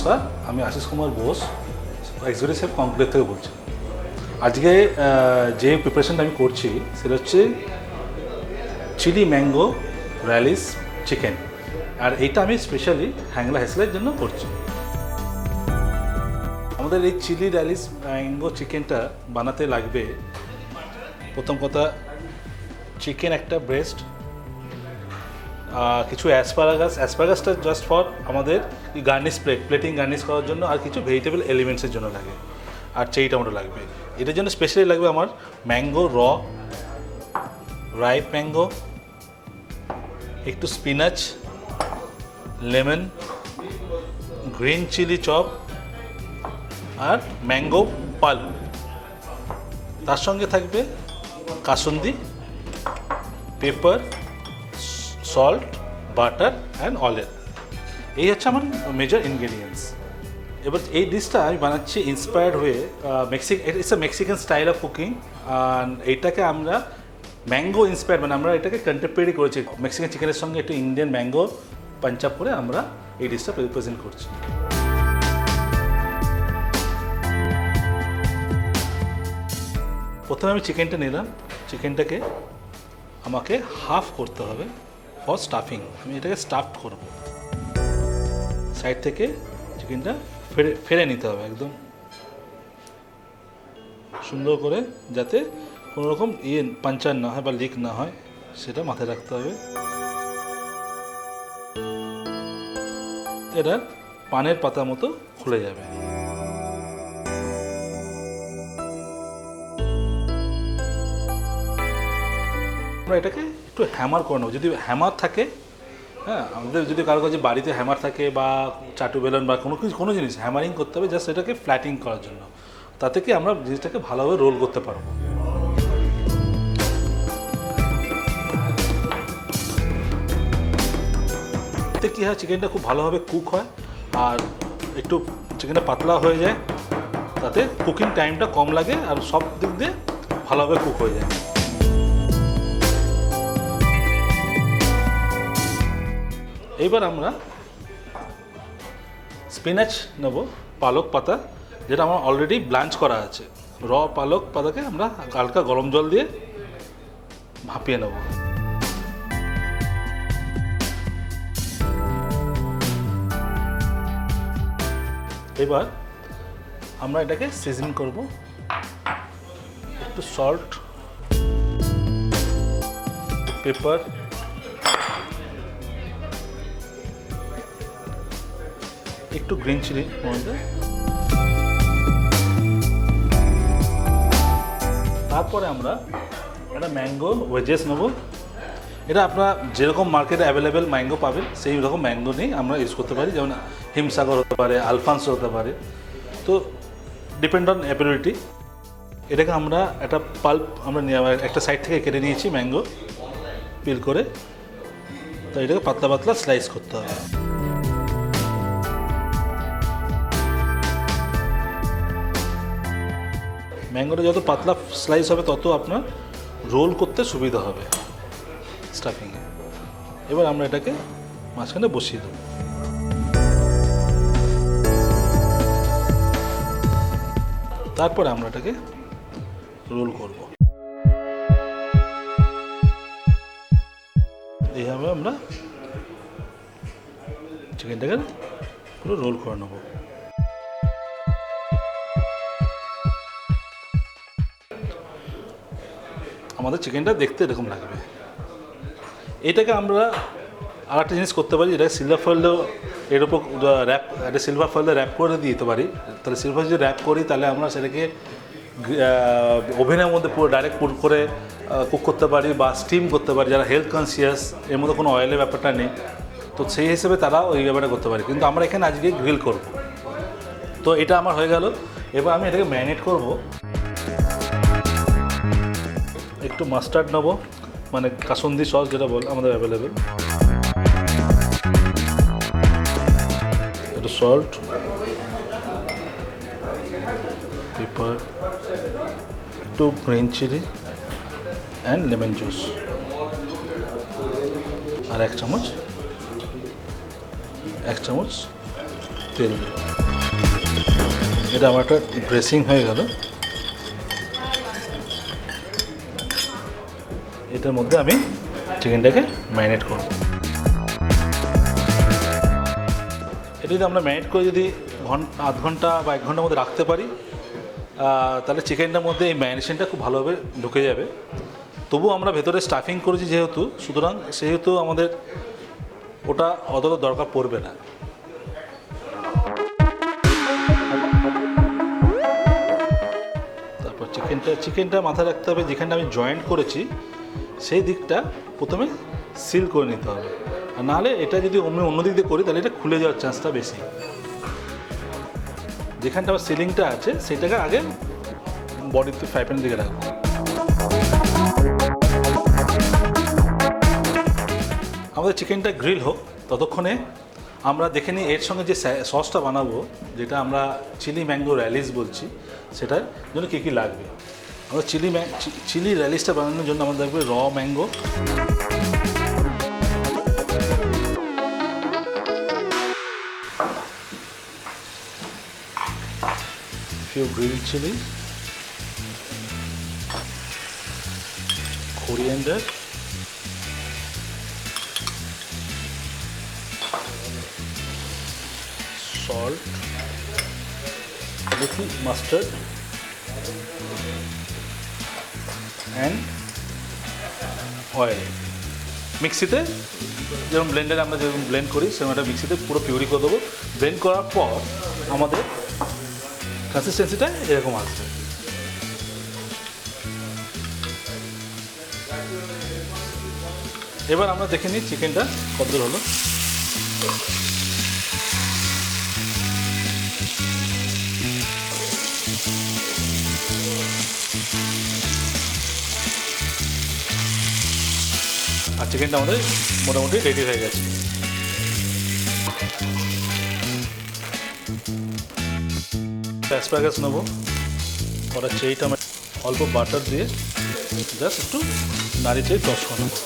নমস্কার, আমি Ashis Kumar Bose, executive chef conclave থেকে বলছি। আজকে যে প্রিপারেশনটা আমি করছি সেটা হচ্ছে চিলি ম্যাঙ্গো র্যালিস চিকেন, আর এইটা আমি স্পেশালি হ্যাংলা হেসেলের জন্য করছি। আমাদের এই চিলি র্যালিস ম্যাঙ্গো চিকেনটা বানাতে লাগবে, প্রথম কথা চিকেন একটা ব্রেস্ট, কিছু অ্যাসপারাগাসটা জাস্ট ফর আমাদের গার্নিশ প্লেটিং গার্নিশ করার জন্য, আর কিছু ভেজিটেবল এলিমেন্টসের জন্য লাগে, আর চেরি টমেটো লাগবে। এটার জন্য স্পেশালি লাগবে আমার ম্যাঙ্গো রাইপ ম্যাঙ্গো, একটু spinach, lemon, green chilli chop আর ম্যাঙ্গো পাল্প। তার সঙ্গে থাকবে kasundi, pepper, salt, butter and oil. এই হচ্ছে আমার মেজর ইনগ্রেডিয়েন্টস। এবার এই ডিশটা আমি বানাচ্ছি ইন্সপায়ার্ড হয়ে it's a Mexican style of cooking, আর এইটাকে আমরা ম্যাঙ্গো ইন্সপায়ার্ড, মানে আমরা এটাকে কন্টেম্পোরারি করেছি মেক্সিকান চিকেনের সঙ্গে একটু ইন্ডিয়ান ম্যাঙ্গো পাঞ্চাপ করে আমরা এই ডিশটা প্রেজেন্ট করছি। প্রথমে আমি চিকেনটা নিলাম, চিকেনটাকে আমাকে হাফ করতে হবে ফর স্টাফিং। আমি এটাকে স্টাফড করব, সাইড থেকে চিকেনটা ফেরে নিতে হবে একদম সুন্দর করে, যাতে কোনো রকম পাঞ্চার না হয় বা লিক না হয়, সেটা মাথায় রাখতে হবে। এটা পানের পাতা মতো খুলে যাবে। আমরা এটাকে একটু হ্যামার করে নেবো, যদি হ্যামার থাকে, হ্যাঁ, আমাদের যদি কারো কাছে বাড়িতে হ্যামার থাকে বা চাটু বেলন বা কোনো জিনিস হ্যামারিং করতে হবে জাস্ট এটাকে ফ্ল্যাটিং করার জন্য, তাতে কি আমরা জিনিসটাকে ভালোভাবে রোল করতে পারবো। এতে কী হয়, চিকেনটা খুব ভালোভাবে কুক হয়, আর একটু চিকেনটা পাতলা হয়ে যায়, তাতে কুকিং টাইমটা কম লাগে, আর সব দিক দিয়ে ভালোভাবে কুক হয়ে যায়। এইবার আমরা স্পিনাচ নেব, পালক পাতা, যেটা আমার অলরেডি ব্লাঞ্চ করা আছে। পালক পাতাকে আমরা হালকা গরম জল দিয়ে ভাপিয়ে নেব। এবার আমরা এটাকে সিজনিং করব, একটু সল্ট, পেপার, একটু গ্রিন চিলি মধ্যে, তারপরে আমরা একটা ম্যাঙ্গো ওয়েজেস নেব। এটা আপনারা যেরকম মার্কেটে অ্যাভেলেবেল ম্যাঙ্গো পাবেন সেই রকম ম্যাঙ্গো নিয়ে আমরা ইউজ করতে পারি, যেমন হিমসাগর হতে পারে, আলফান্সো হতে পারে, তো ডিপেন্ড অন অ্যাবিলিটি। এটাকে আমরা একটা পাল্প আমরা একটা সাইড থেকে কেটে নিয়েছি ম্যাঙ্গো পিল করে, তো এটাকে পাতলা পাতলা স্লাইস করতে হবে। ম্যাঙ্গোটা যত পাতলা স্লাইস হবে তত আপনার রোল করতে সুবিধা হবে স্টাফিংয়ে। এবার আমরা এটাকে মাঝখানে বসিয়ে দেব। তারপরে আমরা এটাকে রোল করব। এইভাবে আমরা চিকেনটাকে পুরো রোল করে নেব। আমাদের চিকেনটা দেখতে এরকম লাগবে। এটাকে আমরা আর একটা জিনিস করতে পারি, এটাকে সিলভার ফয়েলও এর উপর একটা সিলভার ফয়েলে র্যাপ করে দিতে পারি। তাহলে সিলভার যদি র্যাপ করি তাহলে আমরা সেটাকে ওভেনের মধ্যে পুরো ডাইরেক্ট পুট করে কুক করতে পারি বা স্টিম করতে পারি। যারা হেলথ কনসিয়াস, এর মধ্যে কোনো অয়েলের ব্যাপারটা নেই, তো সেই হিসেবে তারাও ওই ব্যাপারটা করতে পারে, কিন্তু আমরা এখানে আজকে গ্রিল করব। তো এটা আমার হয়ে গেল। এবার আমি এটাকে ম্যারিনেট করব। একটু মাস্টার্ড নেবো, মানে কাসুন্দি সস যেটা বল আমাদের অ্যাভেলেবেল, একটু সল্ট, পেপার, একটু green chilli and lemon juice, আর এক চামচ তেল দিই। এটা আমার একটা ড্রেসিং হয়ে গেল। এটার মধ্যে আমি চিকেনটাকে ম্যারিনেট করব। এটা যদি আমরা ম্যারিনেট করে যদি আধ ঘন্টা বা 1 ঘন্টার মধ্যে রাখতে পারি, তাহলে চিকেনটার মধ্যে এই ম্যারিনেশনটা খুব ভালোভাবে ঢুকে যাবে। তবু আমরা ভেতরে স্টাফিং করেছি যেহেতু, সুতরাং সেহেতু আমাদের ওটা অতটা দরকার পড়বে না। তারপর চিকেনটা মাথায় রাখতে হবে, যেখানটা আমি জয়েন্ট করেছি সেই দিকটা প্রথমে সিল করে নিতে হবে, আর নাহলে এটা যদি অন্য দিক দিয়ে করি তাহলে এটা খুলে যাওয়ার চান্সটা বেশি। যেখানটা আমার সিলিংটা আছে সেটাকে আগে বডিতে ফ্রাই প্যানের দিকে রাখবো। আমাদের চিকেনটা গ্রিল হোক, ততক্ষণে আমরা দেখে নিই এর সঙ্গে যে সসটা বানাবো, যেটা আমরা চিলি ম্যাঙ্গো র্যালিস বলছি, সেটার জন্য কী কী লাগবে। আমরা চিলি র্যালিসটা বানানোর জন্য আমাদের লাগবে র mango, few grilled chilies, coriander, salt, little mustard and oil. মিক্সিতে যেরকম ব্লেন্ডারে আমরা যেরকম ব্লেন্ড করি সেরকম একটা মিক্সিতে পুরো পিউরি করে দেবো। ব্লেন্ড করার পর আমাদের কনসিস্টেন্সিটা এরকম আসবে। এবার আমরা দেখে নিই চিকেনটা কতদূর হলো। আর চিকেনটা আমাদের মোটামুটি রেডি হয়ে গেছে। অ্যাসপারাগাস নেবো, ওটা চেইটা অল্প বাটার দিয়ে জাস্ট একটু নাড়িয়ে টস করে নেবো।